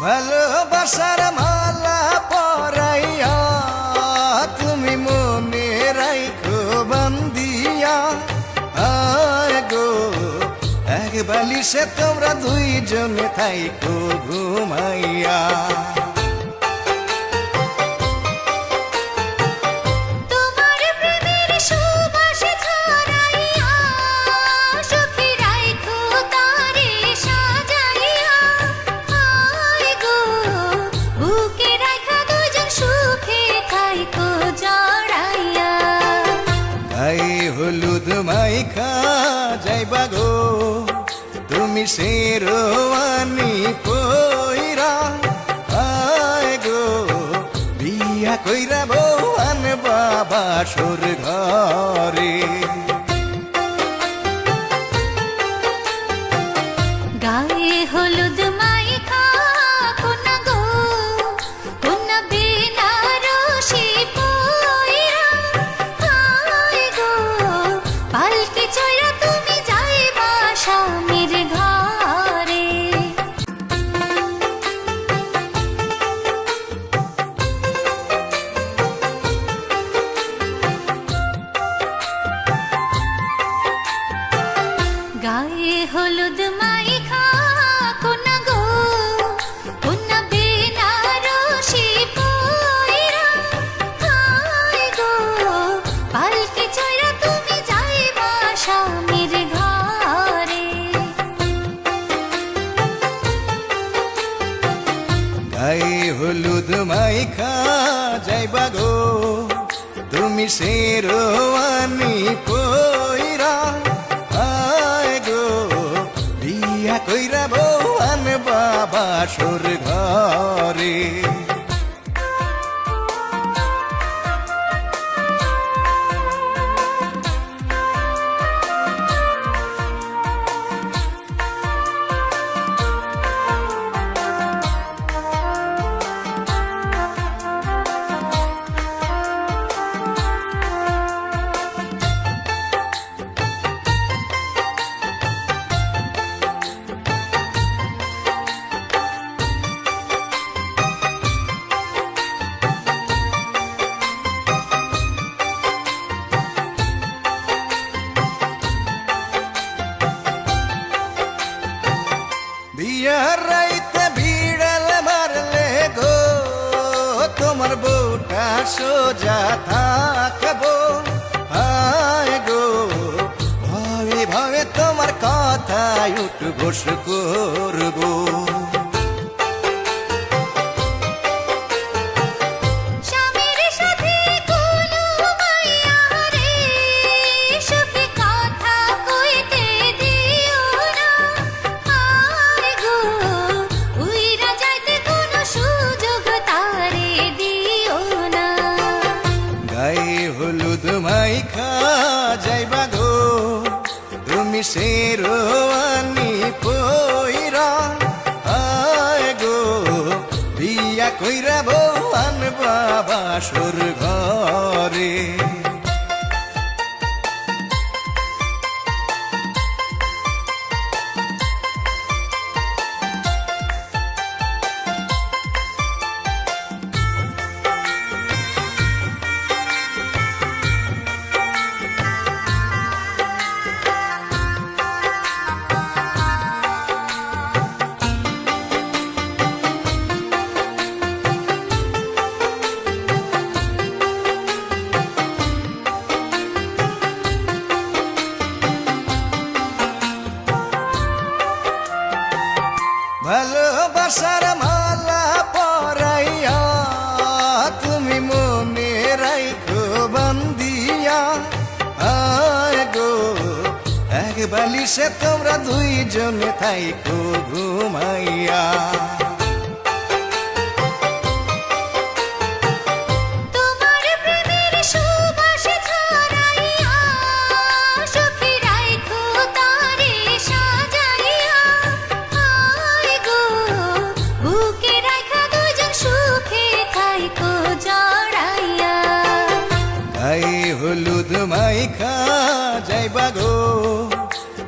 ভালোবাসার মালা পরাইয়া তুমি মনে রাখো বান্দিয়া। আয় গো এক বালিশে তোমরা দুইজনে থাইকো ঘুমাইয়া। হলুদ মাইখা যাইবা গো তুমি শেরওয়ানি পইরা। আয় গো বিয়া কইরা বউ আনবা বাসর ঘরে। গায়ে হলুদ মাইখা কোনা গো কোনা বেনারসি পইরা। আয় গো পালকি চড়া তুমি যাইবা স্বামীর ঘরে। গায়ে হলুদ মাইখা কোনা গো কোনা বেনারসি পইরা। আয় গো পালকি চড়া তুমি যাইবা স্বামীর ঘরে। গায়ে হলুদ মাইখা যাইবা গো তুমি শেরওয়ানি পইরা। আয় গো বিয়া কইরা বউ আনবা বাসর ঘরে। বিয়ার রাইতে ভিড়াল মারলে গো তোমার বউটা সোজা থাকবো। আয় গো ভাবে ভাবে তোমার কথায় উঠ বস করবো। স্বামীর সাথে কোনো মাইয়া রে সুখে কথা কইতে দিও না। আয় গো উইরা যাইতে কোনো সুযোগ তারে দিও না। গায়ে হলুদ মাইখা যাইবা গো তুমি শেরওয়ানি পইরা। আয় গো বিয়া কইরা বউ আনবা বাসর ঘরে। ভালোবাসার মালা পরাইয়া তুমি মনে রাখো বান্দিয়া। আয় গো এক বালিশে তোমরা দুইজনে থাইকো ঘুমাইয়া। তোমার প্রেমের সুবাস ছড়াইয়া সুখী রাইখো তারে সাজাইয়া। আয় গো বুকে রাখা দুজন সুখে থাইকো জড়াইয়া। গায়ে হলুদ মাইখা যাইবা গো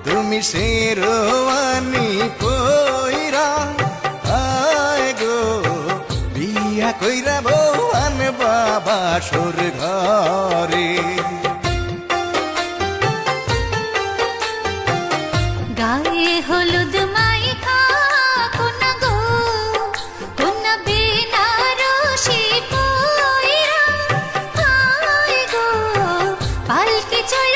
তুমি শেরওয়ানি পইরা। আয় গো ধৈরা বউ আনবা বাসর ঘরে গায়ে হলুদ মাইখা কোনা গো কোনা বেনারসি পয়রা হায় গো পালকি চড়ে